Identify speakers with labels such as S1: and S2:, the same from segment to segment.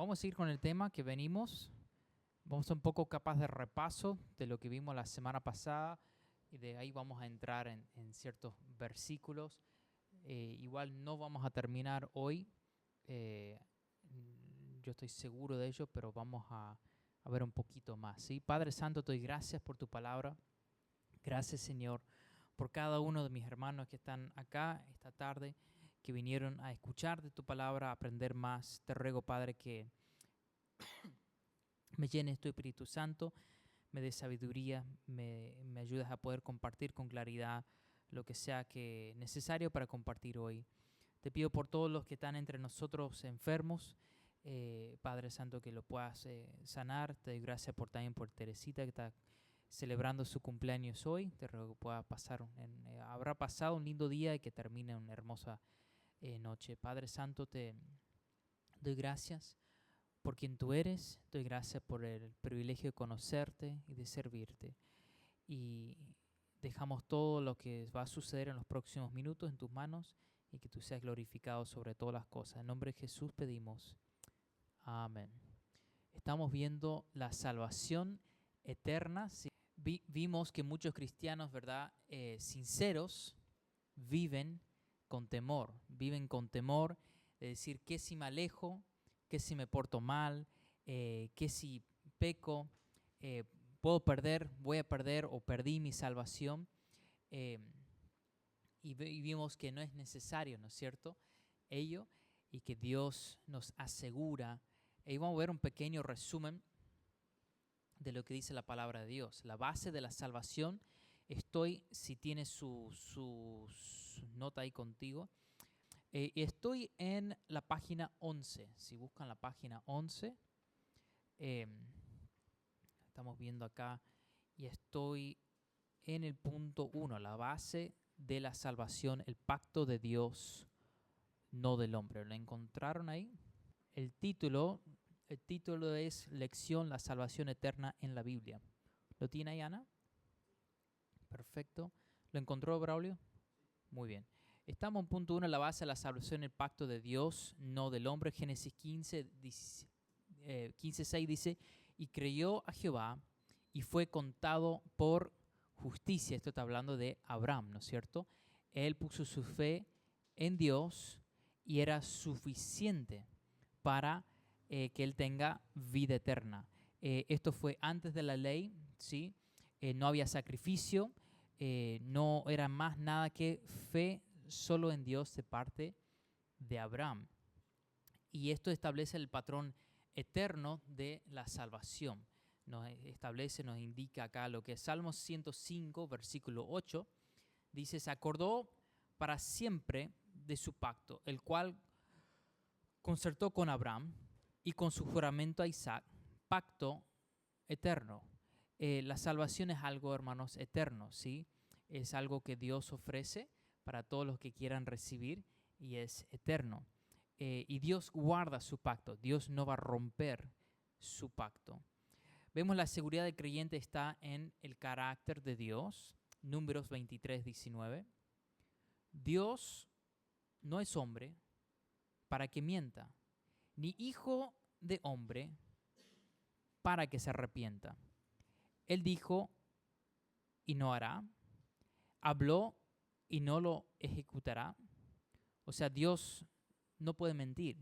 S1: Vamos a seguir con el tema que venimos. Vamos a un poco capaz de repaso de lo que vimos la semana pasada y de ahí vamos a entrar en ciertos versículos. Igual no vamos a terminar hoy, eh, yo estoy seguro de ello, pero vamos a ver un poquito más, ¿sí? Padre Santo, te doy gracias por tu palabra. Gracias, Señor, por cada uno de mis hermanos que están acá esta tarde, que vinieron a escuchar de tu palabra, a aprender más. Te ruego, Padre, que me llenes tu Espíritu Santo, me des sabiduría, me ayudes a poder compartir con claridad lo que sea que necesario para compartir hoy. Te pido por todos los que están entre nosotros enfermos, Padre Santo, que lo puedas sanar. Te doy gracias también por Teresita, que está celebrando su cumpleaños hoy. Te ruego que pueda pasar, habrá pasado un lindo día y que termine una hermosa noche. Padre Santo, te doy gracias por quien tú eres, doy gracias por el privilegio de conocerte y de servirte. Y dejamos todo lo que va a suceder en los próximos minutos en tus manos y que tú seas glorificado sobre todas las cosas. En nombre de Jesús pedimos. Amén. Estamos viendo la salvación eterna. Sí. Vimos que muchos cristianos, ¿verdad? Sinceros, viven con temor de decir, ¿qué si me alejo? ¿Qué si me porto mal? ¿Qué si peco? ¿Puedo perder? ¿Voy a perder o perdí mi salvación? Y vimos que no es necesario, ¿no es cierto? Ello, y que Dios nos asegura. Y vamos a ver un pequeño resumen de lo que dice la palabra de Dios. La base de la salvación, si tienes su nota ahí contigo, estoy en la página 11. Si buscan la página 11, estamos viendo acá, y estoy en el punto 1, la base de la salvación, el pacto de Dios, no del hombre. ¿Lo encontraron ahí? El título es Lección, la salvación eterna en la Biblia. ¿Lo tiene ahí, Ana? Perfecto. ¿Lo encontró, Braulio? Muy bien. Estamos en punto 1, la base de la salvación, el pacto de Dios, no del hombre. Génesis 15:6 dice, y creyó a Jehová y fue contado por justicia. Esto está hablando de Abraham, ¿no es cierto? Él puso su fe en Dios y era suficiente para que él tenga vida eterna. Esto fue antes de la ley, ¿sí? No había sacrificio, no era más nada que fe solo en Dios de parte de Abraham. Y esto establece el patrón eterno de la salvación. Nos indica acá lo que es Salmos 105, versículo 8, dice, se acordó para siempre de su pacto, el cual concertó con Abraham y con su juramento a Isaac, pacto eterno. La salvación es algo, hermanos, eterno, ¿sí? Es algo que Dios ofrece para todos los que quieran recibir y es eterno. Y Dios guarda su pacto. Dios no va a romper su pacto. Vemos la seguridad del creyente está en el carácter de Dios. Números 23:19. Dios no es hombre para que mienta, ni hijo de hombre para que se arrepienta. Él dijo y no hará, habló y no lo ejecutará. O sea, Dios no puede mentir.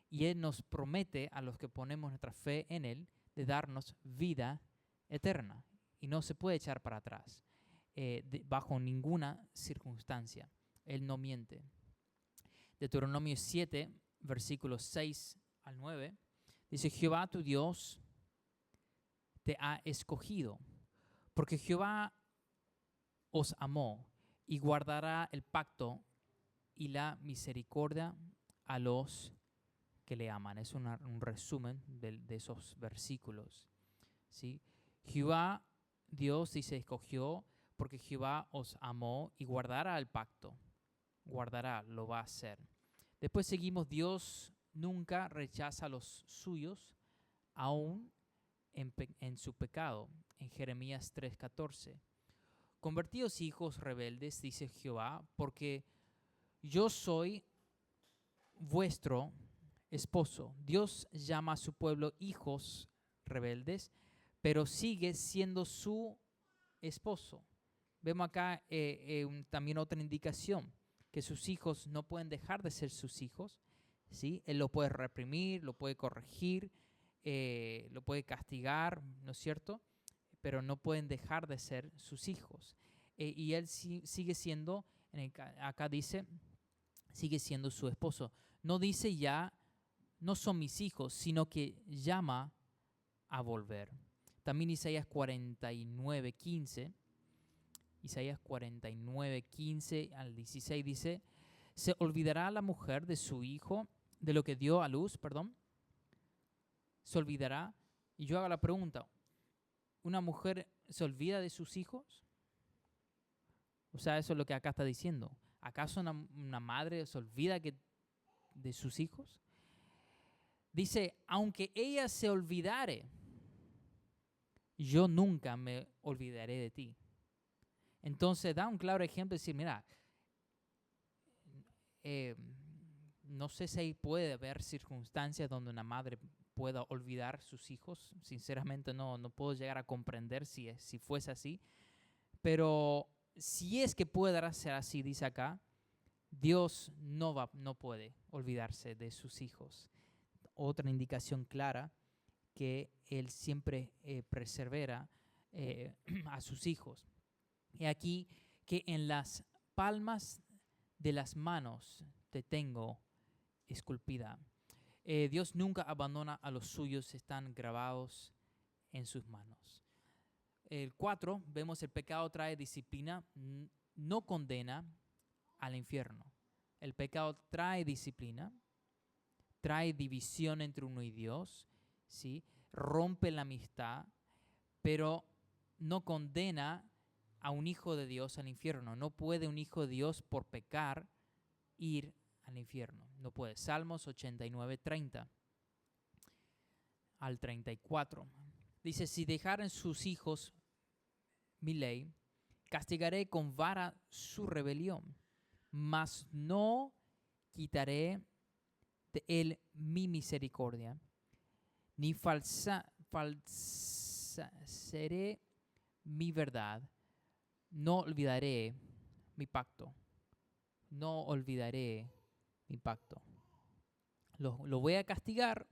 S1: Y Él nos promete a los que ponemos nuestra fe en Él de darnos vida eterna. Y no se puede echar para atrás bajo ninguna circunstancia. Él no miente. Deuteronomio 7, versículos 6 al 9, dice, Jehová tu Dios te ha escogido, porque Jehová os amó y guardará el pacto y la misericordia a los que le aman. Es un resumen de esos versículos, ¿sí? Jehová Dios dice escogió porque Jehová os amó y guardará el pacto. Guardará, lo va a hacer. Después seguimos, Dios nunca rechaza a los suyos, aún en su pecado. En Jeremías 3:14. Convertíos hijos rebeldes, dice Jehová, porque yo soy vuestro esposo. Dios llama a su pueblo hijos rebeldes, pero sigue siendo su esposo. Vemos acá también otra indicación, que sus hijos no pueden dejar de ser sus hijos, ¿sí? Él lo puede reprimir, lo puede corregir, lo puede castigar, ¿no es cierto? Pero no pueden dejar de ser sus hijos. Y él sigue siendo, acá dice, sigue siendo su esposo. No dice ya, no son mis hijos, sino que llama a volver. También Isaías 49:15, Isaías 49:15 al 16 dice, ¿se olvidará la mujer de su hijo, de lo que dio a luz, perdón? ¿Se olvidará? Y yo hago la pregunta, ¿una mujer se olvida de sus hijos? O sea, eso es lo que acá está diciendo. ¿Acaso una madre se olvida de sus hijos? Dice, aunque ella se olvidare, yo nunca me olvidaré de ti. Entonces da un claro ejemplo de decir, mira, no sé si puede haber circunstancias donde una madre pueda olvidar sus hijos. Sinceramente no puedo llegar a comprender si fuese así. Pero si es que puede ser así, dice acá, Dios no puede olvidarse de sus hijos. Otra indicación clara que Él siempre persevera a sus hijos. Y aquí que en las palmas de las manos te tengo esculpida. Dios nunca abandona a los suyos, están grabados en sus manos. El 4, vemos el pecado trae disciplina, no condena al infierno. El pecado trae disciplina, trae división entre uno y Dios, ¿sí? Rompe la amistad, pero no condena a un hijo de Dios al infierno. No puede un hijo de Dios por pecar ir al infierno. No puede. Salmos 89:30 al 34. Dice, si dejaren sus hijos mi ley, castigaré con vara su rebelión, mas no quitaré de él mi misericordia, ni falsearé mi verdad, no olvidaré mi pacto, no olvidaré mi pacto. Lo voy a castigar,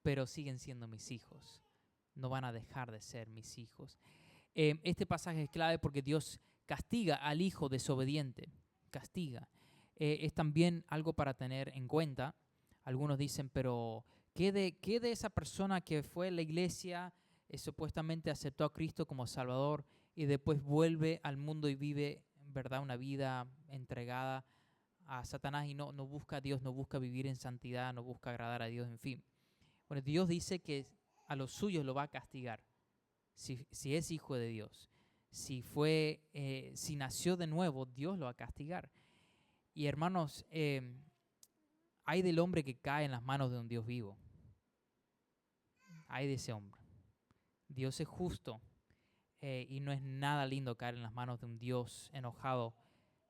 S1: pero siguen siendo mis hijos, no van a dejar de ser mis hijos. Este pasaje es clave porque Dios castiga al hijo desobediente, castiga. Es también algo para tener en cuenta. Algunos dicen, pero ¿qué de esa persona que fue a la iglesia, supuestamente aceptó a Cristo como Salvador y después vuelve al mundo y vive, ¿verdad?, una vida entregada a Satanás y no busca a Dios, no busca vivir en santidad, no busca agradar a Dios, en fin? Bueno, Dios dice que a los suyos lo va a castigar. Si es hijo de Dios, si nació de nuevo, Dios lo va a castigar. Y hermanos, hay del hombre que cae en las manos de un Dios vivo. Hay de ese hombre. Dios es justo y no es nada lindo caer en las manos de un Dios enojado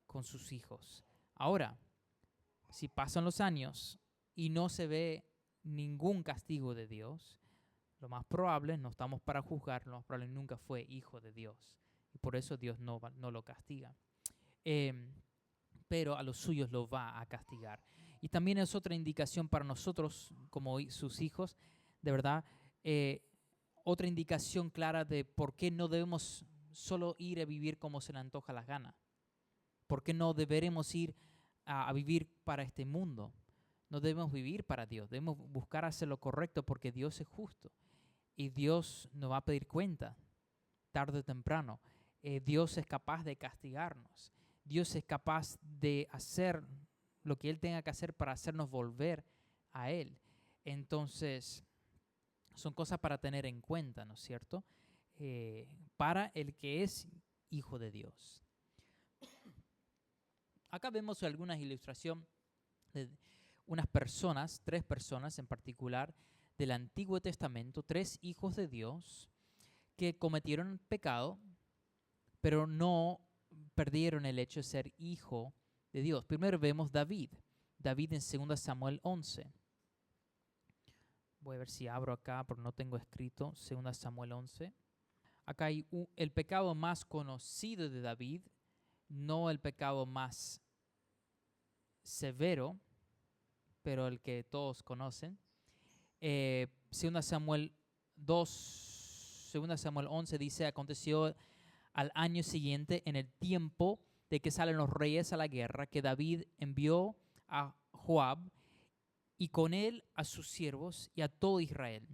S1: con sus hijos. Ahora, si pasan los años y no se ve ningún castigo de Dios, lo más probable, no estamos para juzgar, lo más probable nunca fue hijo de Dios. Y por eso Dios no lo castiga. Pero a los suyos lo va a castigar. Y también es otra indicación para nosotros, como sus hijos, de verdad, otra indicación clara de por qué no debemos solo ir a vivir como se le antoja las ganas. ¿Por qué no deberemos ir a vivir para este mundo? No debemos vivir para Dios, debemos buscar hacer lo correcto porque Dios es justo. Y Dios nos va a pedir cuenta, tarde o temprano. Dios es capaz de castigarnos. Dios es capaz de hacer lo que Él tenga que hacer para hacernos volver a Él. Entonces, son cosas para tener en cuenta, ¿no es cierto? Para el que es hijo de Dios. Acá vemos algunas ilustraciones de unas personas, 3 personas en particular, del Antiguo Testamento, 3 hijos de Dios que cometieron pecado, pero no perdieron el hecho de ser hijo de Dios. Primero vemos David en 2 Samuel 11. Voy a ver si abro acá, porque no tengo escrito. 2 Samuel 11. Acá hay el pecado más conocido de David, no el pecado más severo, pero el que todos conocen. 2 Samuel 2, 2 Samuel 11 dice: aconteció al año siguiente, en el tiempo de que salen los reyes a la guerra, que David envió a Joab y con él a sus siervos y a todo Israel.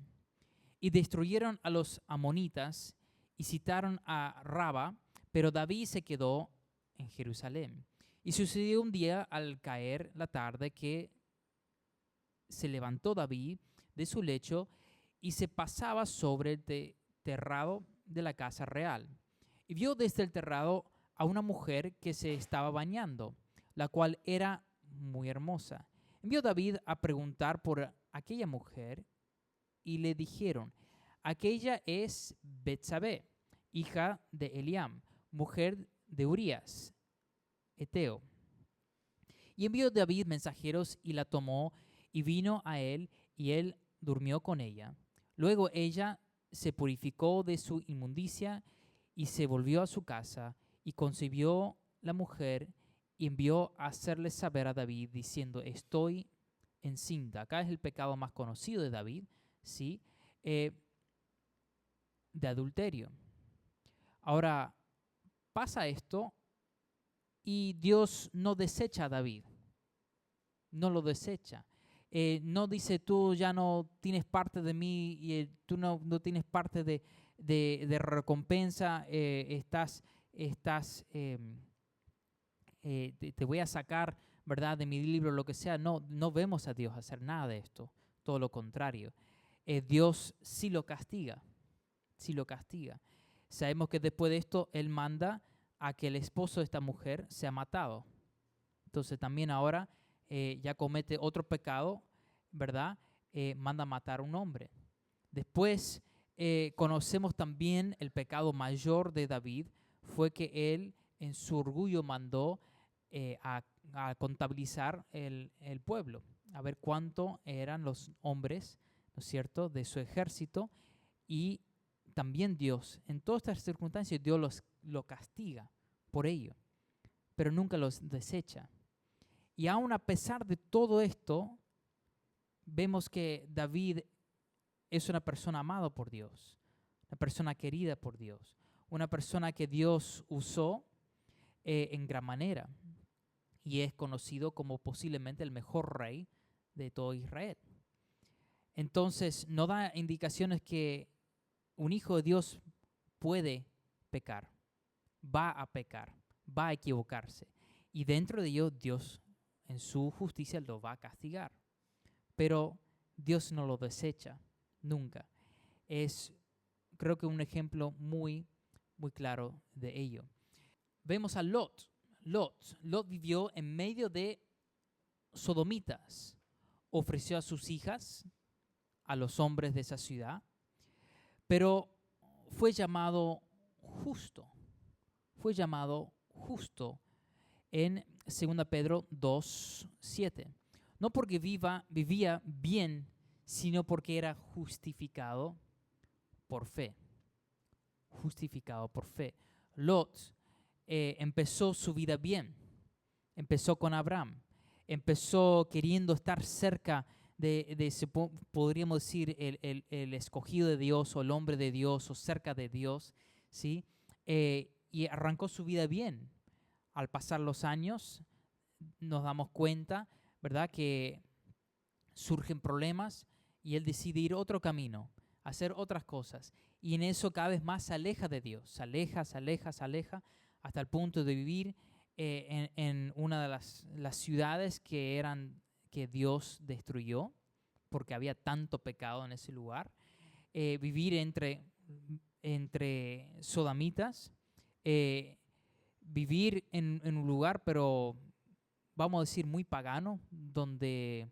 S1: Y destruyeron a los amonitas y citaron a Raba, pero David se quedó en Jerusalén. Y sucedió un día al caer la tarde que se levantó David de su lecho y se pasaba sobre el terrado de la casa real. Y vio desde el terrado a una mujer que se estaba bañando, la cual era muy hermosa. Envió David a preguntar por aquella mujer y le dijeron: aquella es Betsabé, hija de Eliam, mujer de Urías, Eteo. Y envió David mensajeros y la tomó y vino a él y él durmió con ella. Luego ella se purificó de su inmundicia y se volvió a su casa y concibió la mujer y envió a hacerle saber a David diciendo: estoy encinta. Acá es el pecado más conocido de David, ¿sí? De adulterio. Ahora, pasa esto y Dios no desecha a David, no lo desecha. No dice: tú ya no tienes parte de mí y tú no tienes parte de recompensa, te voy a sacar, ¿verdad?, de mi libro, lo que sea. No vemos a Dios hacer nada de esto, todo lo contrario. Dios sí lo castiga, sí lo castiga. Sabemos que después de esto Él manda a que el esposo de esta mujer sea matado. Entonces también ahora ya comete otro pecado, ¿verdad? Manda matar a un hombre. Después conocemos también el pecado mayor de David, fue que él en su orgullo mandó a contabilizar el pueblo, a ver cuánto eran los hombres, ¿no es cierto?, de su ejército. Y también Dios, en todas estas circunstancias, Dios lo castiga por ello, pero nunca los desecha. Y aún a pesar de todo esto, vemos que David es una persona amada por Dios, una persona querida por Dios, una persona que Dios usó en gran manera, y es conocido como posiblemente el mejor rey de todo Israel. Entonces, no da indicaciones que un hijo de Dios puede pecar, va a pecar, va a equivocarse. Y dentro de ello, Dios en su justicia lo va a castigar. Pero Dios no lo desecha, nunca. Es, creo que un ejemplo muy, muy claro de ello. Vemos a Lot. Lot vivió en medio de sodomitas. Ofreció a sus hijas a los hombres de esa ciudad, pero fue llamado justo. Fue llamado justo en 2 Pedro 2:7. No porque vivía bien, sino porque era justificado por fe. Justificado por fe. Lot empezó su vida bien. Empezó con Abraham. Empezó queriendo estar cerca podríamos decir, el escogido de Dios o el hombre de Dios o cerca de Dios, ¿sí? Y arrancó su vida bien. Al pasar los años nos damos cuenta, ¿verdad?, que surgen problemas y él decide ir otro camino, hacer otras cosas. Y en eso cada vez más se aleja de Dios, se aleja, hasta el punto de vivir en una de las ciudades que Dios destruyó, porque había tanto pecado en ese lugar. Vivir entre sodomitas, vivir en un lugar, pero vamos a decir muy pagano, donde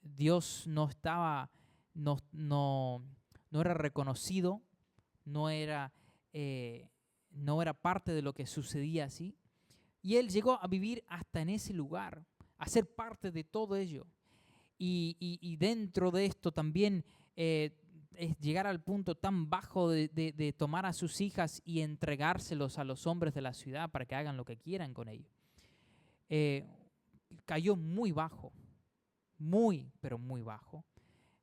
S1: Dios no era reconocido, no era parte de lo que sucedía así. Y él llegó a vivir hasta en ese lugar, a ser parte de todo ello. y dentro de esto también es llegar al punto tan bajo de tomar a sus hijas y entregárselos a los hombres de la ciudad para que hagan lo que quieran con ellos. Cayó muy bajo, muy, pero muy bajo.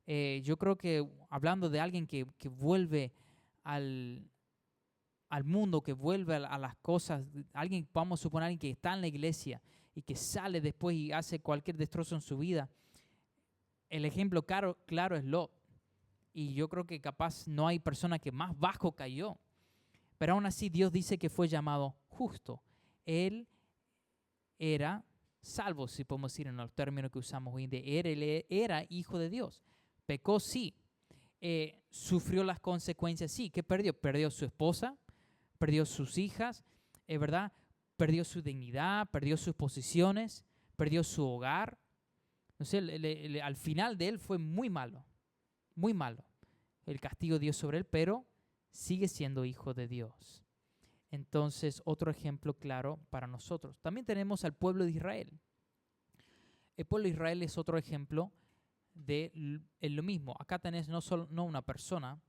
S1: Yo creo que hablando de alguien que vuelve al mundo, que vuelve a las cosas, alguien, vamos a suponer alguien que está en la iglesia y que sale después y hace cualquier destrozo en su vida, el ejemplo claro es Lot. Y yo creo que capaz no hay persona que más bajo cayó. Pero aún así Dios dice que fue llamado justo. Él era salvo, si podemos decir en los términos que usamos hoy en día. Él era hijo de Dios. Pecó, sí. Sufrió las consecuencias, sí. ¿Qué perdió? Perdió su esposa, perdió sus hijas, ¿verdad? Perdió su dignidad, perdió sus posiciones, perdió su hogar. No sé, al final de él fue muy malo, muy malo. El castigo de Dios sobre él, pero sigue siendo hijo de Dios. Entonces, otro ejemplo claro para nosotros. También tenemos al pueblo de Israel. El pueblo de Israel es otro ejemplo de lo mismo. Acá tenés no una persona,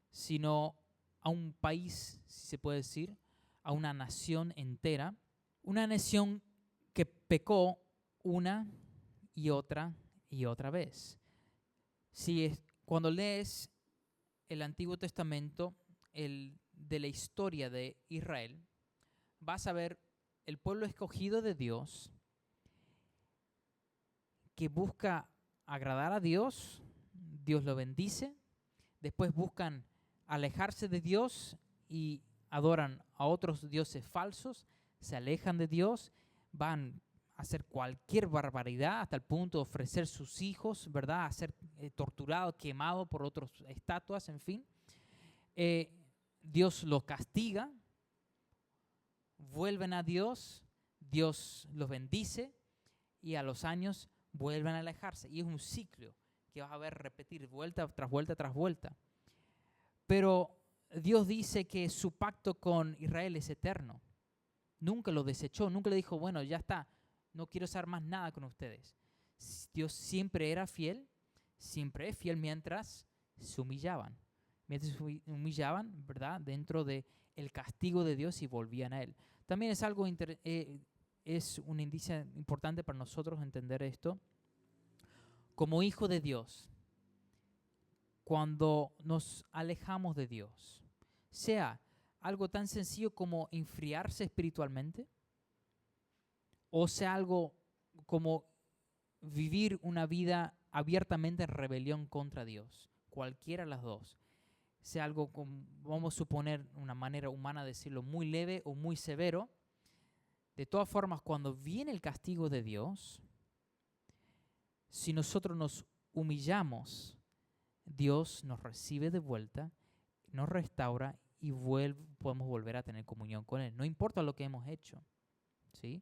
S1: sino a un país, si se puede decir, a una nación entera. Una nación que pecó una y otra vez. Cuando lees el Antiguo Testamento, de la historia de Israel, vas a ver el pueblo escogido de Dios que busca agradar a Dios, Dios lo bendice, después buscan alejarse de Dios y adoran a otros dioses falsos, se alejan de Dios, van a hacer cualquier barbaridad hasta el punto de ofrecer sus hijos, ¿verdad? A ser torturado, quemado por otras estatuas, en fin. Dios los castiga, vuelven a Dios, Dios los bendice y a los años vuelven a alejarse. Y es un ciclo que vas a ver repetir vuelta tras vuelta tras vuelta. Pero Dios dice que su pacto con Israel es eterno. Nunca lo desechó, nunca le dijo, bueno, ya está, no quiero hacer más nada con ustedes. Dios siempre era fiel, siempre es fiel mientras se humillaban. Mientras se humillaban, ¿verdad? Dentro del castigo de Dios y volvían a Él. También es algo es un indicio importante para nosotros entender esto. Como hijo de Dios, cuando nos alejamos de Dios, sea algo tan sencillo como enfriarse espiritualmente, o sea algo como vivir una vida abiertamente en rebelión contra Dios, cualquiera de las dos, sea algo como, vamos a suponer una manera humana de decirlo, muy leve o muy severo, de todas formas, cuando viene el castigo de Dios, si nosotros nos humillamos, Dios nos recibe de vuelta, nos restaura y podemos volver a tener comunión con Él. No importa lo que hemos hecho, ¿sí?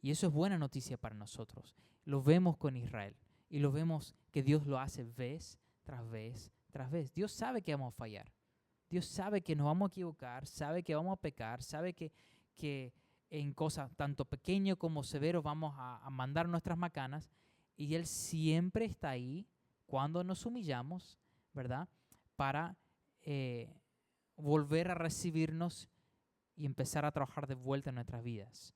S1: Y eso es buena noticia para nosotros. Lo vemos con Israel y lo vemos que Dios lo hace vez tras vez tras vez. Dios sabe que vamos a fallar. Dios sabe que nos vamos a equivocar, sabe que vamos a pecar, sabe que en cosas tanto pequeñas como severas vamos a mandar nuestras macanas, y Él siempre está ahí cuando nos humillamos, ¿verdad? Para volver a recibirnos y empezar a trabajar de vuelta en nuestras vidas.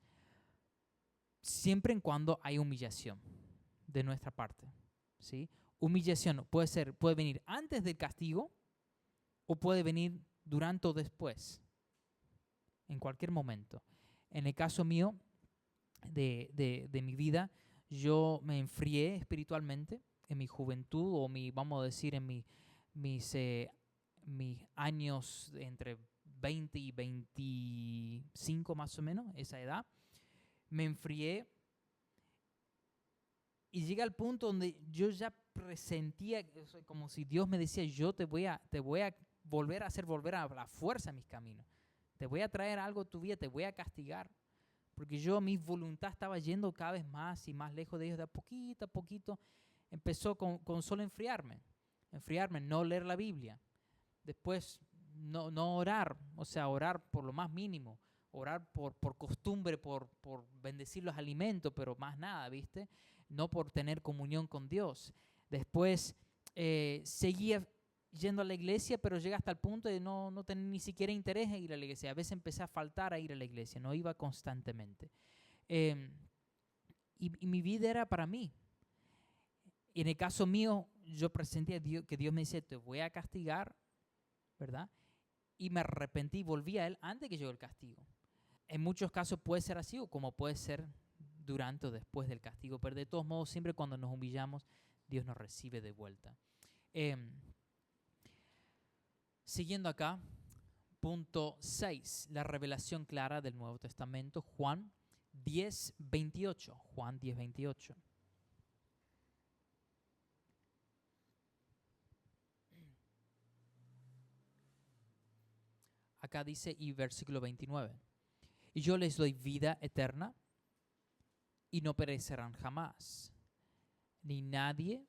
S1: Siempre y cuando hay humillación de nuestra parte, ¿sí? Humillación puede venir antes del castigo o puede venir durante o después, en cualquier momento. En el caso mío, de mi vida, yo me enfrié espiritualmente en mi juventud, o vamos a decir, en mis años entre 20 y 25 más o menos, esa edad. Me enfrié y llegué al punto donde yo ya presentía como si Dios me decía, yo te voy a volver a hacer volver a la fuerza a mis caminos. Te voy a traer algo a tu vida, te voy a castigar. Porque mi voluntad estaba yendo cada vez más y más lejos de ellos. De a poquito, empezó con solo enfriarme, no leer la Biblia. Después no orar, o sea, orar por lo más mínimo. orar por costumbre, por bendecir los alimentos, pero más nada, ¿viste? No por tener comunión con Dios. Después seguía yendo a la iglesia, pero llega hasta el punto de no tener ni siquiera interés en ir a la iglesia. A veces empecé a faltar a ir a la iglesia, no iba constantemente. Y mi vida era para mí. Y en el caso mío, yo presentía que Dios me dice, te voy a castigar, ¿verdad? Y me arrepentí y volví a Él antes que llegó el castigo. En muchos casos puede ser así o como puede ser durante o después del castigo, pero de todos modos, siempre cuando nos humillamos, Dios nos recibe de vuelta. Siguiendo acá, punto 6, la revelación clara del Nuevo Testamento, Juan 10:28. Juan 10:28. Acá dice, y versículo 29, y yo les doy vida eterna y no perecerán jamás, ni nadie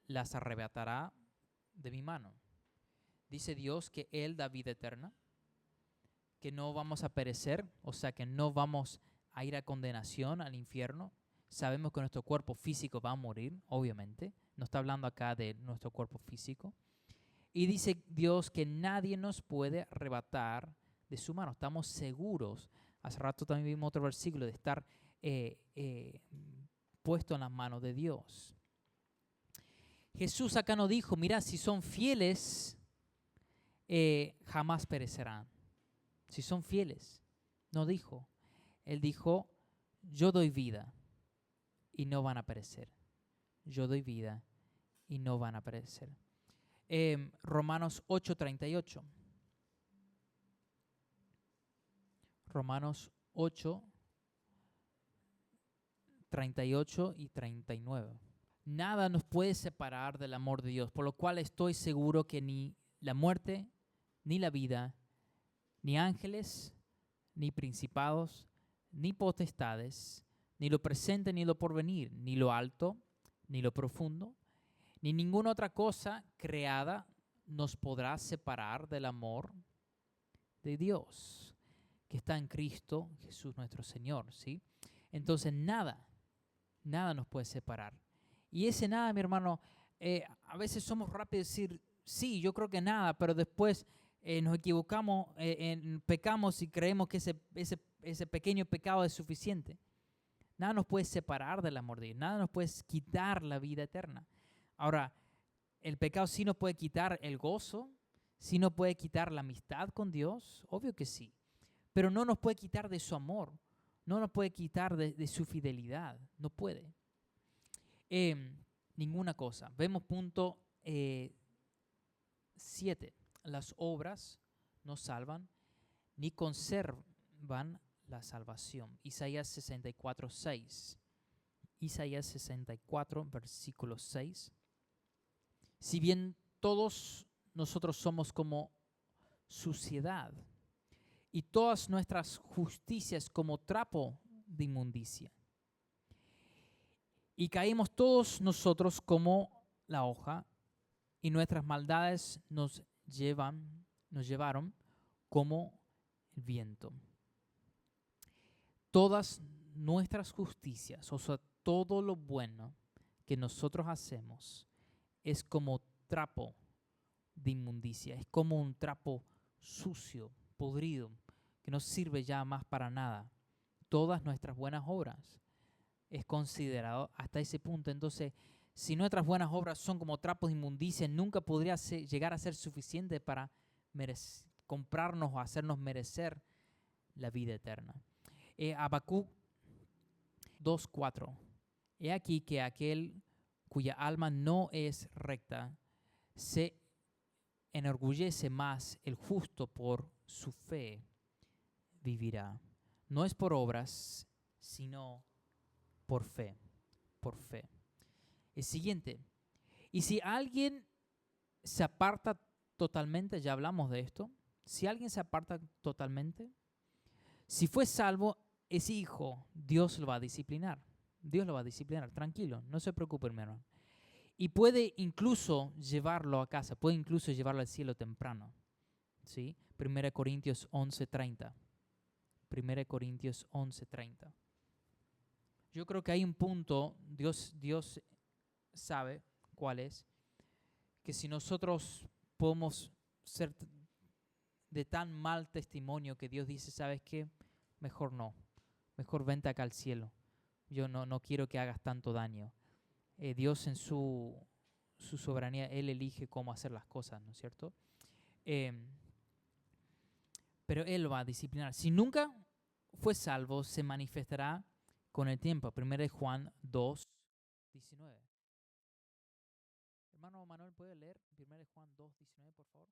S1: las arrebatará de mi mano. Dice Dios que Él da vida eterna, que no vamos a perecer, o sea que no vamos a ir a condenación, al infierno. Sabemos que nuestro cuerpo físico va a morir, obviamente. No está hablando acá de nuestro cuerpo físico. Y dice Dios que nadie nos puede arrebatar de su mano. Estamos seguros. Hace rato también vimos otro versículo de estar puesto en las manos de Dios. Jesús acá no dijo, mira, si son fieles, jamás perecerán. Si son fieles, no dijo. Él dijo, yo doy vida y no van a perecer. Yo doy vida y no van a perecer. Romanos 8:38. Romanos 8:38 y 39. Nada nos puede separar del amor de Dios, por lo cual estoy seguro que ni la muerte, ni la vida, ni ángeles, ni principados, ni potestades, ni lo presente, ni lo porvenir, ni lo alto, ni lo profundo, ni ninguna otra cosa creada nos podrá separar del amor de Dios, que está en Cristo Jesús nuestro Señor, ¿sí? Entonces nada nos puede separar. Y ese nada, mi hermano, a veces somos rápidos a decir, sí, yo creo que nada, pero después nos equivocamos, pecamos y creemos que ese pequeño pecado es suficiente. Nada nos puede separar del amor de Dios, nada nos puede quitar la vida eterna. Ahora, el pecado sí nos puede quitar el gozo, sí nos puede quitar la amistad con Dios, obvio que sí, pero no nos puede quitar de su amor, no nos puede quitar de su fidelidad, no puede. Ninguna cosa. Vemos punto 7. Las obras no salvan ni conservan la salvación. Isaías 64:6. Isaías 64, versículo 6. Si bien todos nosotros somos como suciedad y todas nuestras justicias como trapo de inmundicia, y caímos todos nosotros como la hoja, y nuestras maldades nos llevaron como el viento. Todas nuestras justicias, o sea, todo lo bueno que nosotros hacemos es como trapo de inmundicia, es como un trapo sucio, podrido, que no sirve ya más para nada. Todas nuestras buenas obras es considerado hasta ese punto. Entonces, si nuestras buenas obras son como trapos de inmundicia, nunca podría llegar a ser suficiente para comprarnos o hacernos merecer la vida eterna. Habacuc 2:4. He aquí que aquel cuya alma no es recta se enorgullece más, el justo por su fe vivirá. No es por obras, sino por fe, por fe. El siguiente, y si alguien se aparta totalmente, ya hablamos de esto, si alguien se aparta totalmente, si fue salvo, es hijo, Dios lo va a disciplinar. Dios lo va a disciplinar, tranquilo, no se preocupe, hermano. Y puede incluso llevarlo a casa, puede incluso llevarlo al cielo temprano. ¿Sí? 1 Corintios 11:30. 1 Corintios 11:30. Yo creo que hay un punto, Dios sabe cuál es, que si nosotros podemos ser de tan mal testimonio que Dios dice, ¿sabes qué? Mejor no, mejor vente acá al cielo. Yo no quiero que hagas tanto daño. Dios en su soberanía, Él elige cómo hacer las cosas, ¿no es cierto? Pero Él va a disciplinar. Si nunca fue salvo, se manifestará con el tiempo. 1 Juan 2:19. Hermano Manuel, ¿puede leer 1 Juan 2:19, por favor?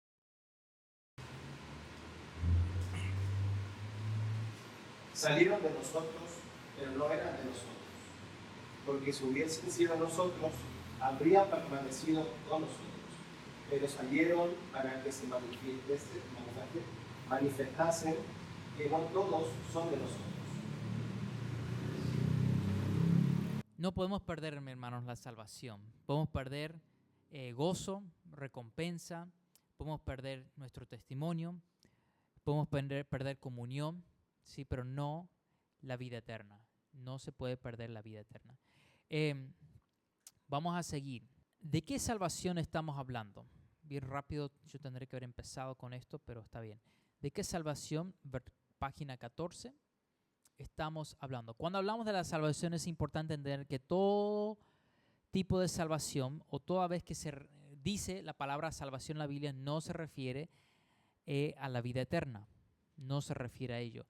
S2: Salieron de nosotros, pero no eran de nosotros, porque si hubiesen sido nosotros, habrían permanecido con nosotros, pero salieron para que se manifestasen que no todos son de nosotros.
S1: No podemos perder, mis hermanos, la salvación. Podemos perder gozo, recompensa, podemos perder nuestro testimonio, podemos perder comunión, sí, pero no la vida eterna. No se puede perder la vida eterna. Vamos a seguir. ¿De qué salvación estamos hablando? Bien rápido, yo tendré que haber empezado con esto, pero está bien. ¿De qué salvación? Página 14. Estamos hablando. Cuando hablamos de la salvación es importante entender que todo tipo de salvación o toda vez que se dice la palabra salvación en la Biblia no se refiere a la vida eterna. No se refiere a ello.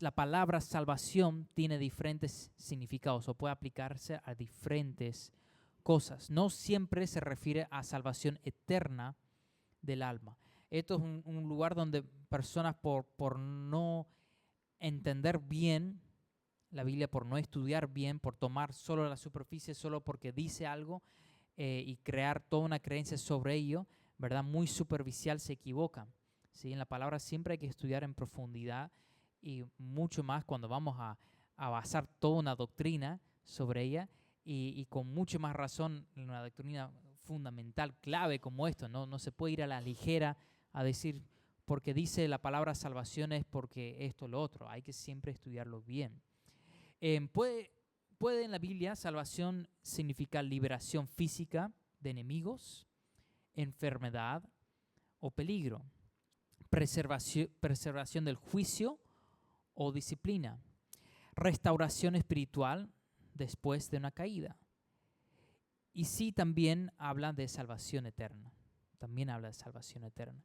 S1: La palabra salvación tiene diferentes significados o puede aplicarse a diferentes cosas. No siempre se refiere a salvación eterna del alma. Esto es un lugar donde personas por no entender bien la Biblia, por no estudiar bien, por tomar solo la superficie, solo porque dice algo y crear toda una creencia sobre ello, ¿verdad? Muy superficial, se equivocan. ¿Sí? En la palabra siempre hay que estudiar en profundidad y mucho más cuando vamos a basar toda una doctrina sobre ella y con mucho más razón en una doctrina fundamental, clave como esto. No se puede ir a la ligera a decir porque dice la palabra salvación es porque esto o lo otro. Hay que siempre estudiarlo bien. Puede en la Biblia salvación significar liberación física de enemigos, enfermedad o peligro, preservación del juicio o disciplina, restauración espiritual después de una caída. Y sí, también habla de salvación eterna. También habla de salvación eterna.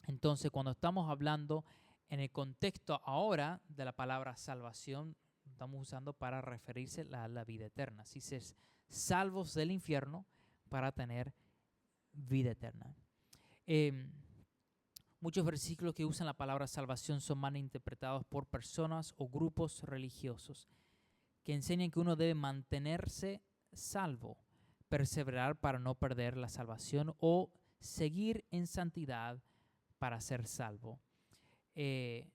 S1: Entonces, cuando estamos hablando en el contexto ahora de la palabra salvación, estamos usando para referirse a la vida eterna. Así ser salvos del infierno para tener vida eterna. Muchos versículos que usan la palabra salvación son mal interpretados por personas o grupos religiosos que enseñan que uno debe mantenerse salvo, perseverar para no perder la salvación o seguir en santidad para ser salvo. En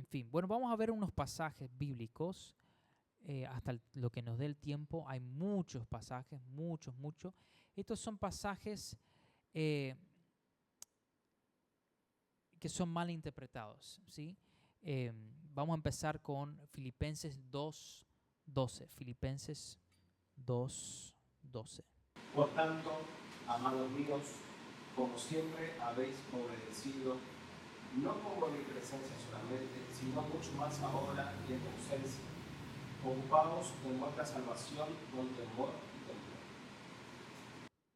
S1: fin, bueno, vamos a ver unos pasajes bíblicos hasta lo que nos dé el tiempo. Hay muchos pasajes, muchos. Estos son pasajes que son mal interpretados, ¿sí? Vamos a empezar con Filipenses 2:12. Filipenses 2:12.
S2: Por tanto, amados míos, como siempre habéis obedecido, no como en mi presencia solamente, sino mucho más ahora y en mi ausencia. Ocupaos en vuestra salvación con temor y temor.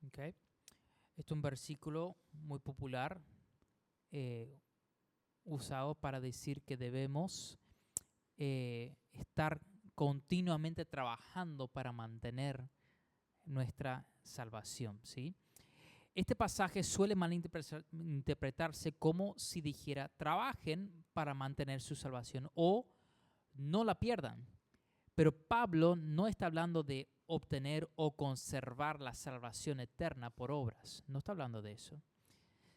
S1: Okay. Este es un versículo muy popular usado para decir que debemos estar continuamente trabajando para mantener nuestra salvación, ¿sí? Este pasaje suele malinterpretarse como si dijera trabajen para mantener su salvación o no la pierdan. Pero Pablo no está hablando de obtener o conservar la salvación eterna por obras. No está hablando de eso.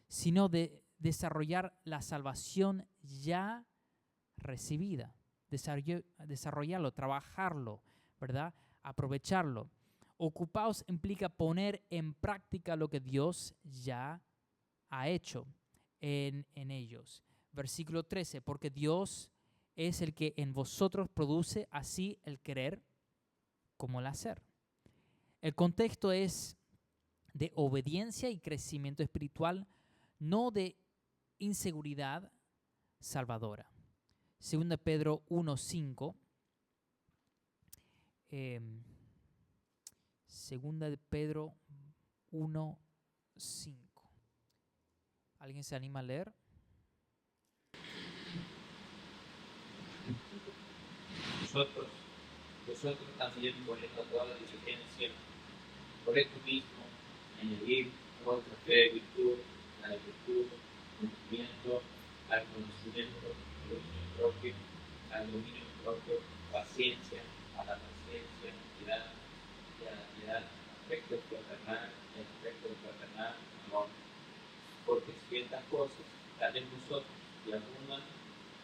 S1: Sino de desarrollar la salvación ya recibida. Desarrollarlo, trabajarlo, ¿verdad? Aprovecharlo. Ocupaos implica poner en práctica lo que Dios ya ha hecho en ellos. Versículo 13, porque Dios es el que en vosotros produce así el querer como el hacer. El contexto es de obediencia y crecimiento espiritual, no de inseguridad salvadora. 2 Pedro 1:5. 2 Pedro 1:5. ¿Alguien se anima a leer?
S3: Vosotros también poniendo toda la diligencia, por esto mismo, añadir a vuestra fe virtud, a la virtud, conocimiento, al conocimiento, dominio propio, al dominio propio, paciencia, a la paciencia, piedad, y a la piedad, afecto fraternal, y al afecto fraternal, amor. Porque si estas cosas están en vosotros y abundan,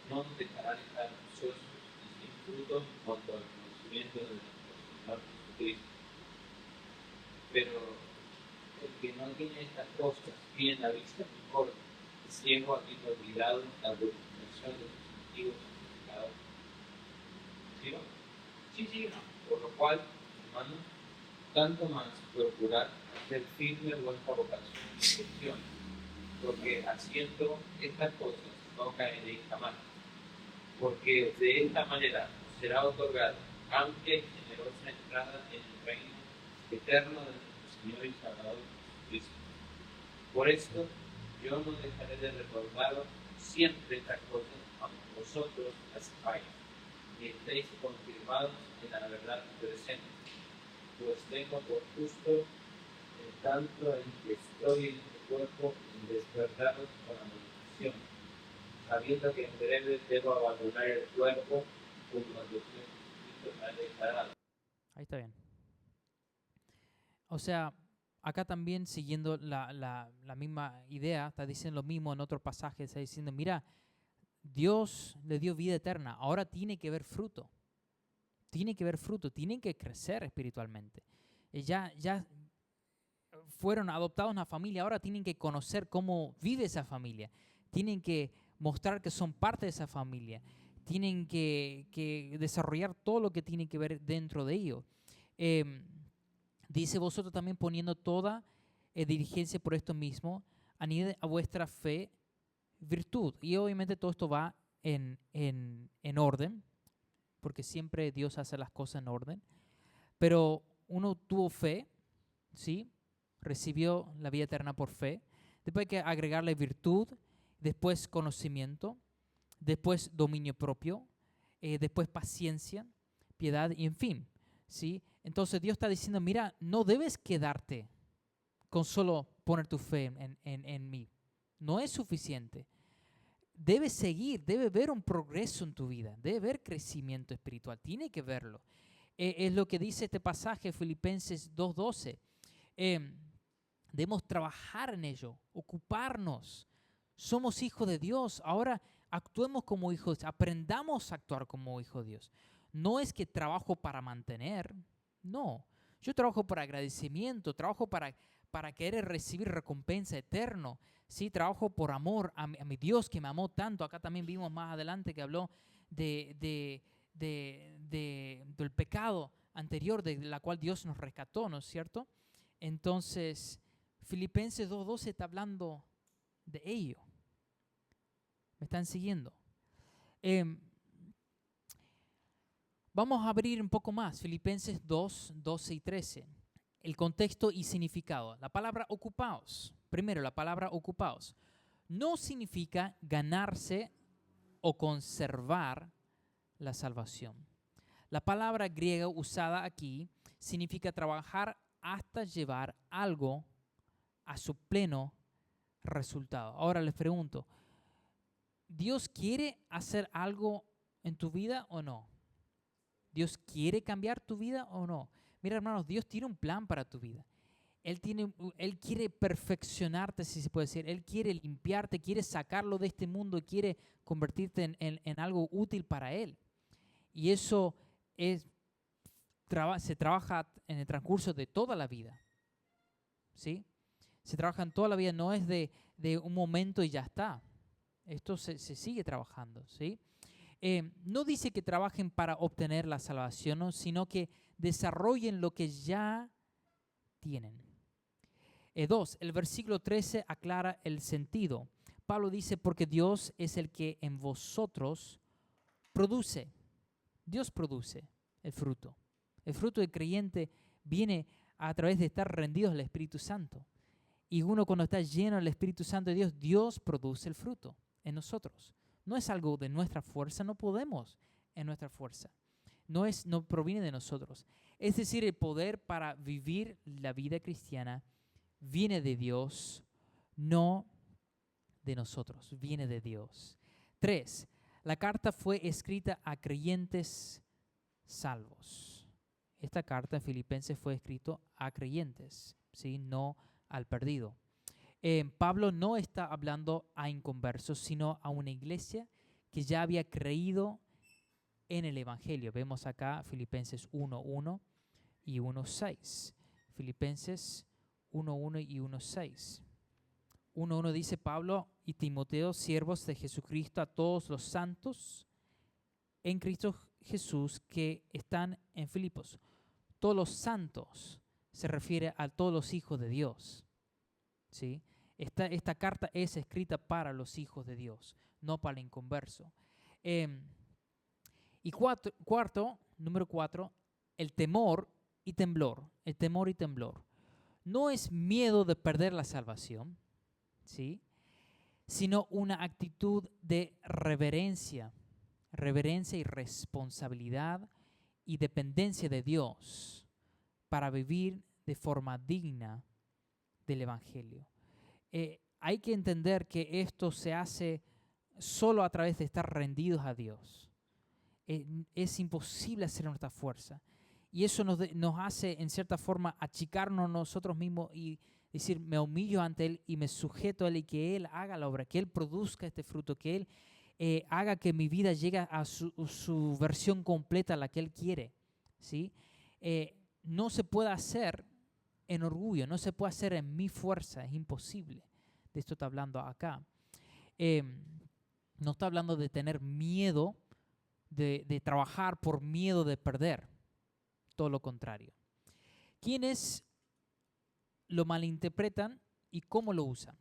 S3: no nos dejarán estar ociosos y sin fruto en cuanto al conocimiento de nuestro Señor Jesucristo. Pero el que no tiene estas cosas tiene la vista muy corta, y ciego habiendo olvidado la purificación de sus antiguos pecados. ¿Sí, no? Sí, no. Por lo cual, hermanos, tanto más procurar hacer firme vuestra vocación y intención, porque haciendo estas cosas no caeréis jamás, porque de esta manera os será otorgada amplia y generosa entrada en el reino eterno de nuestro Señor y Salvador Jesucristo. Por esto yo no dejaré de recordaros siempre estas cosas, aunque vosotros las sepáis y estéis confirmados en la verdad presente, pues tengo por justo tanto en que estoy en tu cuerpo en despertaros con la meditación, sabiendo que en breve debo abandonar el cuerpo como a Dios me ha declarado.
S1: Ahí está bien. O sea, acá también siguiendo la misma idea, está diciendo lo mismo en otro pasaje, está diciendo, mira, Dios le dio vida eterna, ahora tiene que ver fruto, tienen que crecer espiritualmente. Ya fueron adoptados en una familia, ahora tienen que conocer cómo vive esa familia, tienen que mostrar que son parte de esa familia, tienen que desarrollar todo lo que tiene que ver dentro de ellos. Dice, vosotros también poniendo toda diligencia por esto mismo, añade a vuestra fe virtud. Y obviamente todo esto va en orden, porque siempre Dios hace las cosas en orden. Pero uno tuvo fe, ¿sí? Recibió la vida eterna por fe. Después hay que agregarle virtud, después conocimiento, después dominio propio, después paciencia, piedad y en fin, ¿sí? Entonces Dios está diciendo, mira, no debes quedarte con solo poner tu fe en mí. No es suficiente. Debes seguir, debe haber un progreso en tu vida, debe haber crecimiento espiritual, tiene que verlo. Es lo que dice este pasaje, Filipenses 2:12. Debemos trabajar en ello, ocuparnos. Somos hijos de Dios, ahora actuemos como hijos, aprendamos a actuar como hijos de Dios. No es que trabajo para mantener, no. Yo trabajo por agradecimiento, trabajo para querer recibir recompensa eterna. Sí, trabajo por amor a mi Dios que me amó tanto. Acá también vimos más adelante que habló del pecado anterior de la cual Dios nos rescató, ¿no es cierto? Entonces, Filipenses 2:12 está hablando de ello. ¿Me están siguiendo? Vamos a abrir un poco más, Filipenses 2:12 y 13. El contexto y significado. La palabra ocupaos. Primero, la palabra ocupaos. No significa ganarse o conservar la salvación. La palabra griega usada aquí significa trabajar hasta llevar algo a su pleno resultado. Ahora les pregunto, ¿Dios quiere hacer algo en tu vida o no? ¿Dios quiere cambiar tu vida o no? Mira, hermanos, Dios tiene un plan para tu vida. Él quiere perfeccionarte, si se puede decir. Él quiere limpiarte, quiere sacarlo de este mundo, quiere convertirte en algo útil para Él. Y eso se trabaja en el transcurso de toda la vida, ¿sí? Se trabaja en toda la vida, no es de un momento y ya está. Esto se sigue trabajando, ¿sí? No dice que trabajen para obtener la salvación, ¿no? Sino que desarrollen lo que ya tienen. 2. El versículo 13 aclara el sentido. Pablo dice, porque Dios es el que en vosotros produce. Dios produce el fruto. El fruto del creyente viene a través de estar rendidos al Espíritu Santo. Y uno cuando está lleno del Espíritu Santo de Dios, Dios produce el fruto en nosotros. No es algo de nuestra fuerza, no podemos en nuestra fuerza. No proviene de nosotros. Es decir, el poder para vivir la vida cristiana viene de Dios, no de nosotros, viene de Dios. 3. La carta fue escrita a creyentes salvos. Esta carta en Filipenses fue escrita a creyentes, ¿sí? No al perdido. Pablo no está hablando a inconversos, sino a una iglesia que ya había creído en el Evangelio. Vemos acá Filipenses 1:1 y 1:6. Filipenses 1:1 y 1:6. 1:1 dice Pablo y Timoteo, siervos de Jesucristo, a todos los santos en Cristo Jesús que están en Filipos. Todos los santos se refiere a todos los hijos de Dios, ¿sí? Esta carta es escrita para los hijos de Dios, no para el inconverso. Y número 4, el temor y temblor. El temor y temblor. No es miedo de perder la salvación, ¿sí? Sino una actitud de reverencia y responsabilidad y dependencia de Dios para vivir de forma digna del Evangelio. Hay que entender que esto se hace solo a través de estar rendidos a Dios. Es imposible hacer nuestra fuerza. Y eso nos hace, en cierta forma, achicarnos nosotros mismos y decir, me humillo ante Él y me sujeto a Él y que Él haga la obra, que Él produzca este fruto, que Él haga que mi vida llegue a su versión completa, a la que Él quiere, ¿sí? No se puede hacer en orgullo, no se puede hacer en mi fuerza, es imposible. De esto está hablando acá. No está hablando de tener miedo, de trabajar por miedo de perder, todo lo contrario. ¿Quiénes lo malinterpretan y cómo lo usan?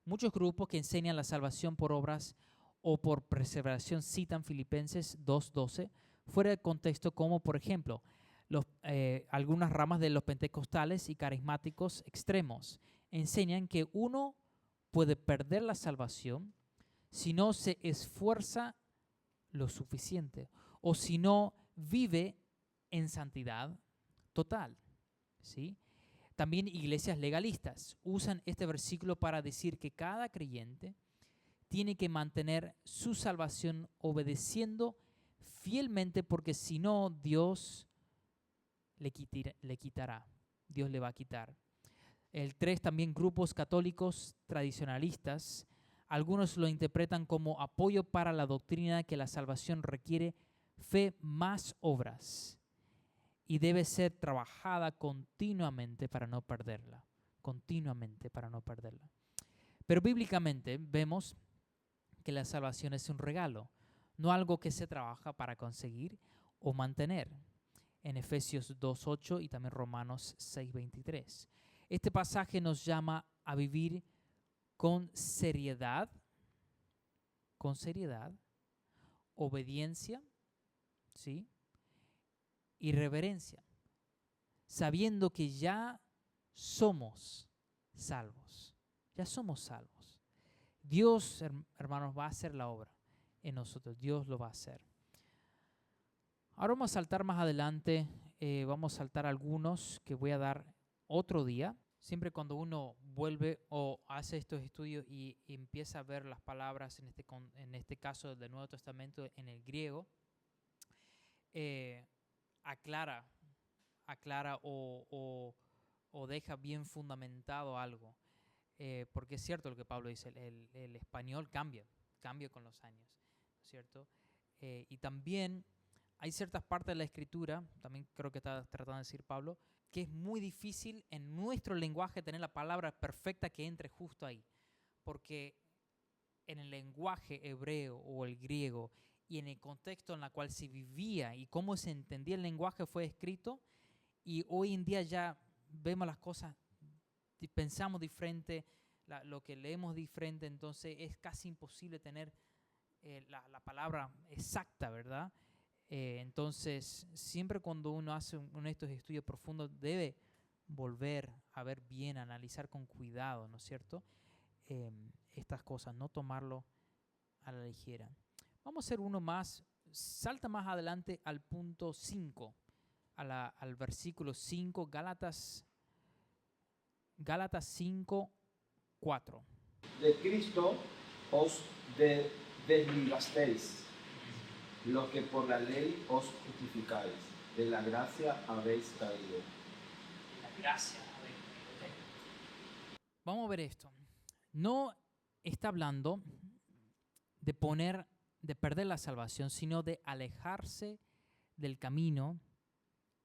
S1: Muchos grupos que enseñan la salvación por obras o por perseveración citan Filipenses 2:12 fuera de contexto, como por ejemplo algunas ramas de los pentecostales y carismáticos extremos enseñan que uno puede perder la salvación si no se esfuerza lo suficiente o si no vive en santidad total, ¿sí? También iglesias legalistas usan este versículo para decir que cada creyente tiene que mantener su salvación obedeciendo fielmente, porque si no, Dios le quitará, Dios le va a quitar. El 3, también grupos católicos tradicionalistas, algunos lo interpretan como apoyo para la doctrina que la salvación requiere fe más obras y debe ser trabajada continuamente para no perderla, Pero bíblicamente vemos que la salvación es un regalo, no algo que se trabaja para conseguir o mantener. En Efesios 2:8 y también Romanos 6:23. Este pasaje nos llama a vivir con seriedad, obediencia, ¿sí? Y reverencia, sabiendo que ya somos salvos. Dios, hermanos, va a hacer la obra en nosotros. Dios lo va a hacer. Ahora vamos a saltar más adelante, vamos a saltar algunos que voy a dar otro día. Siempre cuando uno vuelve o hace estos estudios y empieza a ver las palabras, en este caso del Nuevo Testamento en el griego, aclara o deja bien fundamentado algo. Porque es cierto lo que Pablo dice, el español cambia con los años, ¿cierto? Y también hay ciertas partes de la Escritura, también creo que está tratando de decir Pablo, que es muy difícil en nuestro lenguaje tener la palabra perfecta que entre justo ahí, porque en el lenguaje hebreo o el griego y en el contexto en el cual se vivía y cómo se entendía el lenguaje fue escrito, y hoy en día ya vemos las cosas, pensamos diferente, lo que leemos diferente, entonces es casi imposible tener la palabra exacta, ¿verdad? Entonces, siempre cuando uno hace uno de estos estudios profundos, debe volver a ver bien, analizar con cuidado, ¿no es cierto? Estas cosas, no tomarlo a la ligera. Vamos a hacer uno más, salta más adelante al punto 5, al versículo 5, Gálatas 5, 4.
S2: De Cristo os desligasteis, los que por la ley os justificáis, de la gracia habéis caído.
S3: La gracia habéis caído.
S1: Vamos a ver esto. No está hablando de perder la salvación, sino de alejarse del camino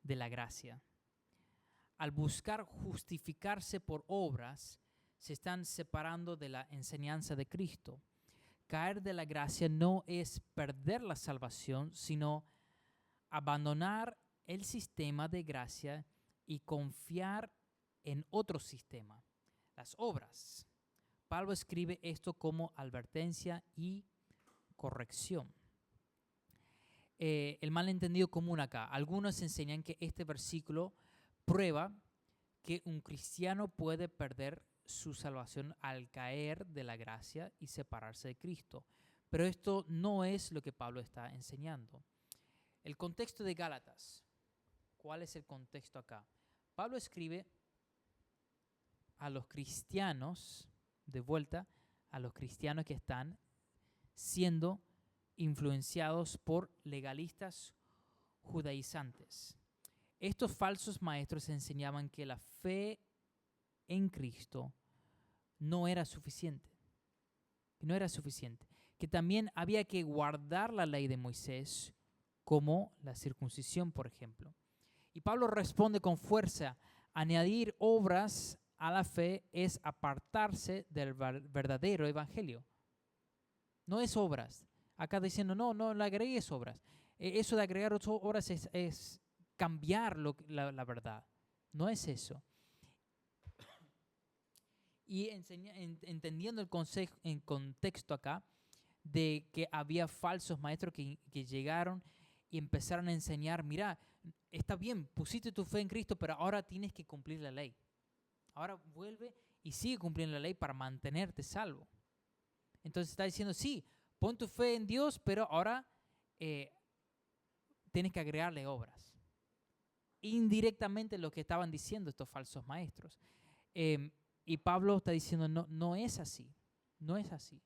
S1: de la gracia. Al buscar justificarse por obras, se están separando de la enseñanza de Cristo. Caer de la gracia no es perder la salvación, sino abandonar el sistema de gracia y confiar en otro sistema, las obras. Pablo escribe esto como advertencia y corrección. El malentendido común acá. Algunos enseñan que este versículo prueba que un cristiano puede perder su salvación al caer de la gracia y separarse de Cristo. Pero esto no es lo que Pablo está enseñando. El contexto de Gálatas. ¿Cuál es el contexto acá? Pablo escribe a los cristianos, de vuelta, a los cristianos que están siendo influenciados por legalistas judaizantes. Estos falsos maestros enseñaban que la fe en Cristo no era suficiente, que también había que guardar la ley de Moisés, como la circuncisión, por ejemplo. Y Pablo responde con fuerza: añadir obras a la fe es apartarse del verdadero evangelio. No es obras. Acá diciendo, no le agregues obras. Eso de agregar obras es cambiar la verdad. No es eso. Y entendiendo el contexto acá, de que había falsos maestros que llegaron y empezaron a enseñar, mira, está bien, pusiste tu fe en Cristo, pero ahora tienes que cumplir la ley. Ahora vuelve y sigue cumpliendo la ley para mantenerte salvo. Entonces está diciendo, sí, pon tu fe en Dios, pero ahora tienes que agregarle obras. Indirectamente lo que estaban diciendo estos falsos maestros. Y Pablo está diciendo, no es así, no es así.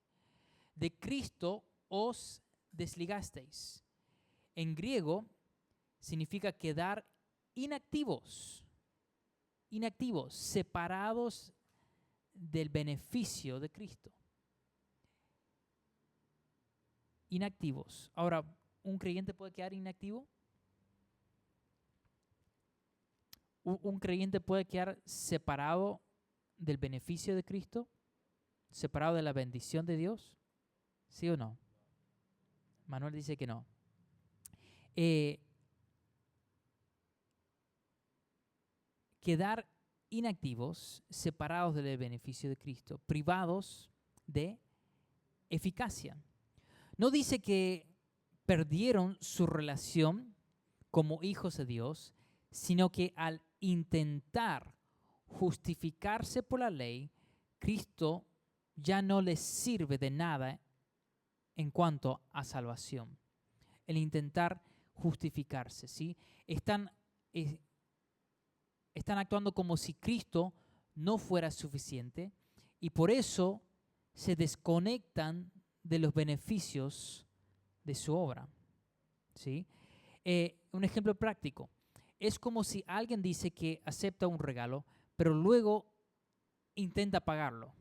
S1: De Cristo os desligasteis. En griego significa quedar inactivos, separados del beneficio de Cristo. Inactivos. Ahora, ¿un creyente puede quedar inactivo? ¿Un creyente puede quedar separado del beneficio de Cristo? ¿Separado de la bendición de Dios? ¿Sí o no? Manuel dice que no. Quedar inactivos, separados del beneficio de Cristo, privados de eficacia. No dice que perdieron su relación como hijos de Dios, sino que al intentar justificarse por la ley, Cristo ya no les sirve de nada en cuanto a salvación. El intentar justificarse, ¿sí? Están actuando como si Cristo no fuera suficiente y por eso se desconectan de los beneficios de su obra, ¿sí? Un ejemplo práctico. Es como si alguien dice que acepta un regalo, pero luego intenta pagarlo,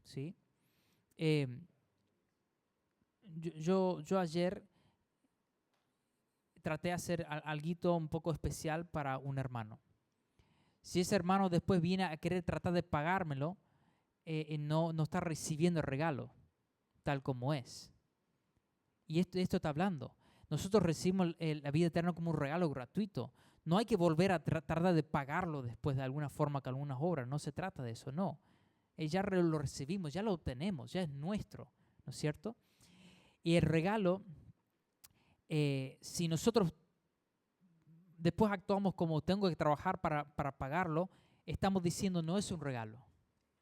S1: ¿sí? Yo ayer traté de hacer algo un poco especial para un hermano, Si ese hermano después viene a querer tratar de pagármelo, no está recibiendo el regalo tal como es. Y esto está hablando. Nosotros recibimos la vida eterna como un regalo gratuito. No hay que volver a tratar de pagarlo después de alguna forma con algunas obras. No se trata de eso, no. Ya lo recibimos, ya lo obtenemos, ya es nuestro, ¿no es cierto? Y el regalo, si nosotros después actuamos como tengo que trabajar para pagarlo, estamos diciendo no es un regalo.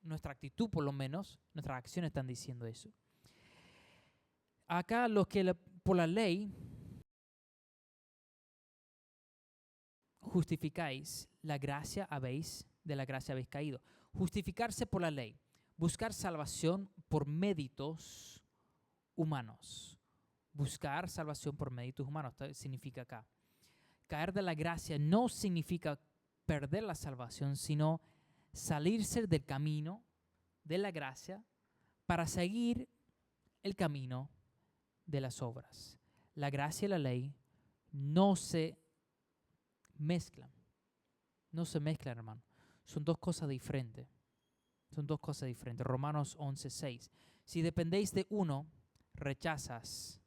S1: Nuestra actitud, por lo menos, nuestras acciones están diciendo eso. Acá los que por la ley justificáis la gracia de la gracia habéis caído. Justificarse por la ley, buscar salvación por méritos humanos. Buscar salvación por méritos humanos, significa acá. Caer de la gracia no significa perder la salvación, sino salirse del camino de la gracia para seguir el camino de las obras. La gracia y la ley no se mezclan. No se mezclan, hermano. Son dos cosas diferentes. Son dos cosas diferentes. Romanos 11:6. Si dependéis de uno, rechazas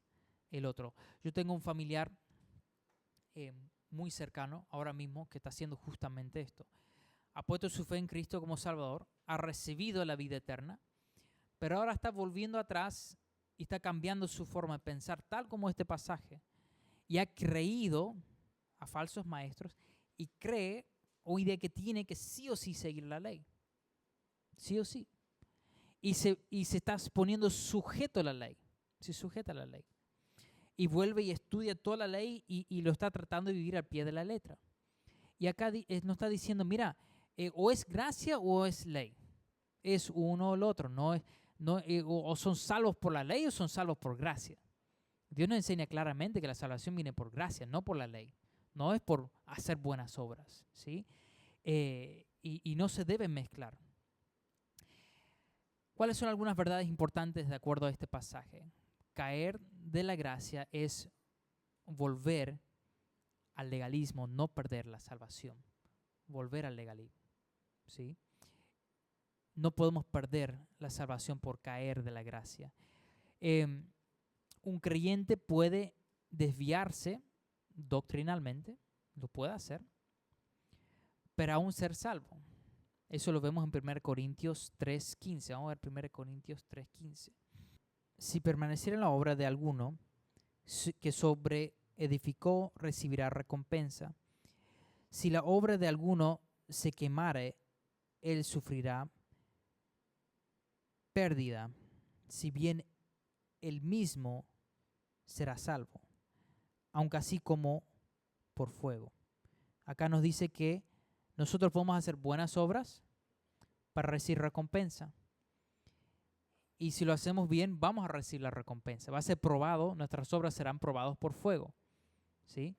S1: el otro. Yo tengo un familiar muy cercano ahora mismo que está haciendo justamente esto. Ha puesto su fe en Cristo como Salvador, ha recibido la vida eterna, pero ahora está volviendo atrás y está cambiando su forma de pensar, tal como este pasaje, y ha creído a falsos maestros y cree hoy día que tiene que sí o sí seguir la ley. Sí o sí. Y se está poniendo sujeto a la ley. Se sujeta a la ley. Y vuelve y estudia toda la ley y lo está tratando de vivir al pie de la letra. Y acá nos está diciendo, mira, o es gracia o es ley. Es uno o el otro. O son salvos por la ley o son salvos por gracia. Dios nos enseña claramente que la salvación viene por gracia, no por la ley. No es por hacer buenas obras, ¿sí? Y no se deben mezclar. ¿Cuáles son algunas verdades importantes de acuerdo a este pasaje? Caer de la gracia es volver al legalismo, no perder la salvación. Volver al legalismo, ¿sí? No podemos perder la salvación por caer de la gracia. Un creyente puede desviarse doctrinalmente, lo puede hacer, pero aún ser salvo. Eso lo vemos en 1 Corintios 3:15. Vamos a ver 1 Corintios 3:15. Si permaneciera en la obra de alguno que sobre edificó, recibirá recompensa. Si la obra de alguno se quemare, él sufrirá pérdida, si bien él mismo será salvo, aunque así como por fuego. Acá nos dice que nosotros podemos hacer buenas obras para recibir recompensa. Y si lo hacemos bien, vamos a recibir la recompensa. Va a ser probado, nuestras obras serán probadas por fuego, ¿sí?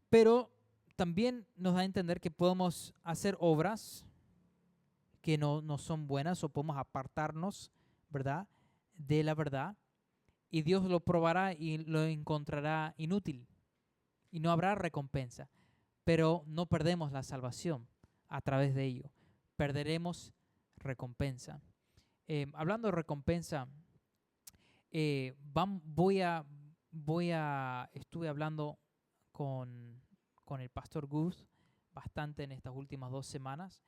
S1: Pero también nos da a entender que podemos hacer obras que no son buenas o podemos apartarnos, ¿verdad?, de la verdad. Y Dios lo probará y lo encontrará inútil. Y no habrá recompensa. Pero no perdemos la salvación a través de ello. Perderemos recompensa. Hablando de recompensa, estuve hablando con el pastor Gus bastante en estas últimas 2 semanas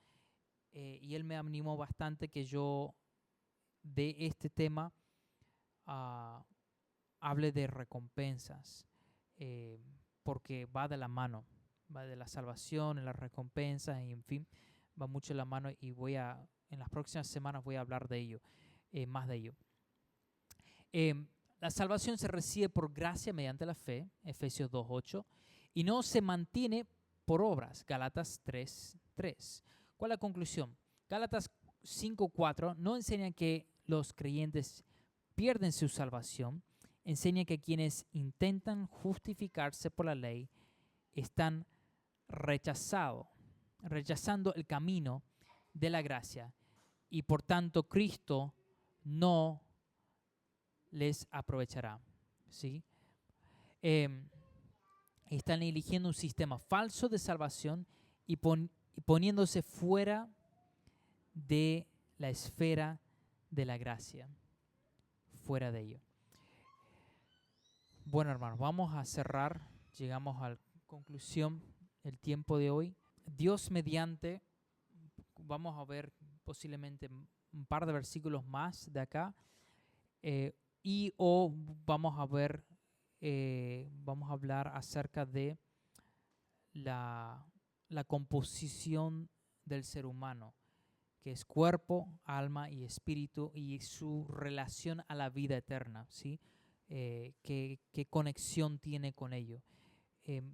S1: y él me animó bastante que yo de este tema hable de recompensas, porque va de la mano, va de la salvación, en las recompensas y en fin, va mucho de la mano y en las próximas semanas voy a hablar de ello, más de ello. La salvación se recibe por gracia mediante la fe, Efesios 2:8, y no se mantiene por obras, Gálatas 3:3. ¿Cuál es la conclusión? Gálatas 5:4 no enseña que los creyentes pierden su salvación, enseña que quienes intentan justificarse por la ley están rechazando el camino de la gracia y por tanto Cristo no les aprovechará, ¿sí? Están eligiendo un sistema falso de salvación y poniéndose fuera de la esfera de la gracia, fuera de ello. Bueno, hermanos, vamos a cerrar. Llegamos a la conclusión del tiempo de hoy. Dios mediante, vamos a ver posiblemente un par de versículos más de acá, o vamos a ver, vamos a hablar acerca de la composición del ser humano, que es cuerpo, alma y espíritu, y su relación a la vida eterna, ¿sí? ¿Qué conexión tiene con ello?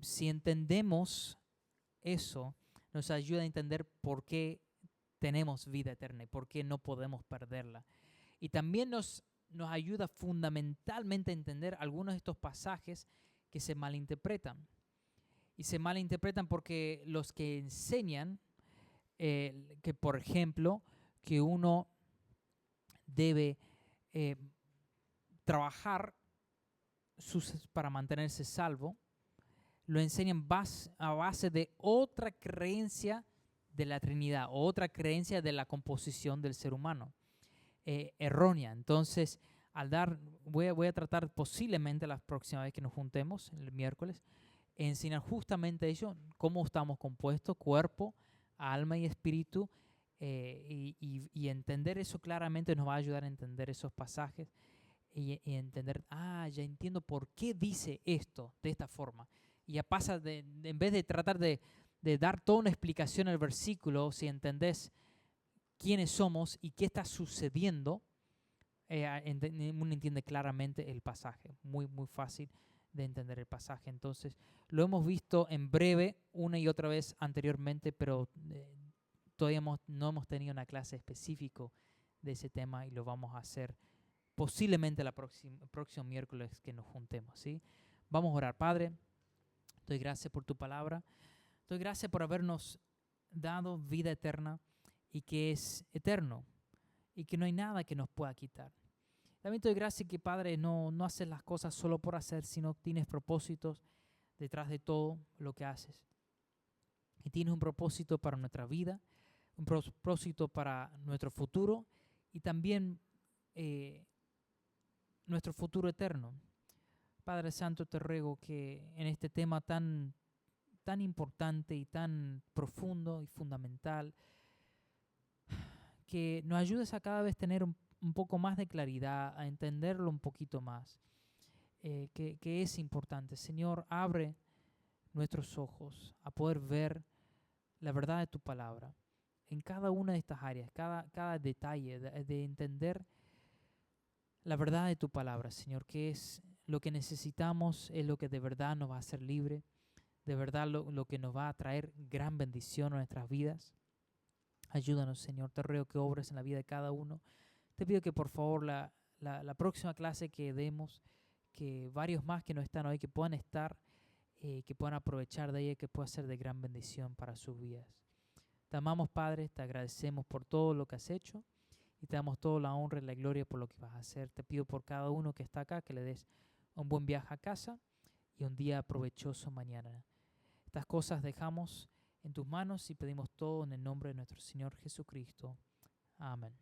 S1: Si entendemos eso, nos ayuda a entender por qué tenemos vida eterna y por qué no podemos perderla. Y también nos ayuda fundamentalmente a entender algunos de estos pasajes que se malinterpretan. Y se malinterpretan porque los que enseñan que, por ejemplo, que uno debe trabajar para mantenerse salvo, lo enseñan a base de otra creencia de la Trinidad, o otra creencia de la composición del ser humano, errónea. Entonces, voy a tratar posiblemente la próxima vez que nos juntemos, el miércoles, enseñar justamente eso, cómo estamos compuestos, cuerpo, alma y espíritu, y entender eso claramente nos va a ayudar a entender esos pasajes y entender, ya entiendo por qué dice esto de esta forma. Y ya pasa, en vez de tratar de dar toda una explicación al versículo, si entendés quiénes somos y qué está sucediendo, uno entiende claramente el pasaje. Muy, muy fácil de entender el pasaje. Entonces, lo hemos visto en breve una y otra vez anteriormente, pero todavía no hemos tenido una clase específica de ese tema y lo vamos a hacer posiblemente el próximo miércoles que nos juntemos, ¿sí? Vamos a orar. Padre, doy gracias por tu palabra. Doy gracias por habernos dado vida eterna y que es eterno y que no hay nada que nos pueda quitar. También te doy gracias que, Padre, no haces las cosas solo por hacer, sino que tienes propósitos detrás de todo lo que haces. Y tienes un propósito para nuestra vida, un propósito para nuestro futuro y también nuestro futuro eterno. Padre Santo, te ruego que en este tema tan importante y tan profundo y fundamental, que nos ayudes a cada vez tener un poco más de claridad, a entenderlo un poquito más, que es importante. Señor, abre nuestros ojos a poder ver la verdad de tu palabra en cada una de estas áreas, cada detalle, de entender la verdad de tu palabra, Señor, que es lo que necesitamos, es lo que de verdad nos va a hacer libre, de verdad lo que nos va a traer gran bendición a nuestras vidas. Ayúdanos, Señor, te ruego que obres en la vida de cada uno. Te pido que por favor la próxima clase que demos, que varios más que no están hoy, que puedan estar, que puedan aprovechar de ella, que pueda ser de gran bendición para sus vidas. Te amamos, Padre, te agradecemos por todo lo que has hecho y te damos toda la honra y la gloria por lo que vas a hacer. Te pido por cada uno que está acá que le des un buen viaje a casa y un día provechoso mañana. Estas cosas dejamos en tus manos y pedimos todo en el nombre de nuestro Señor Jesucristo. Amén.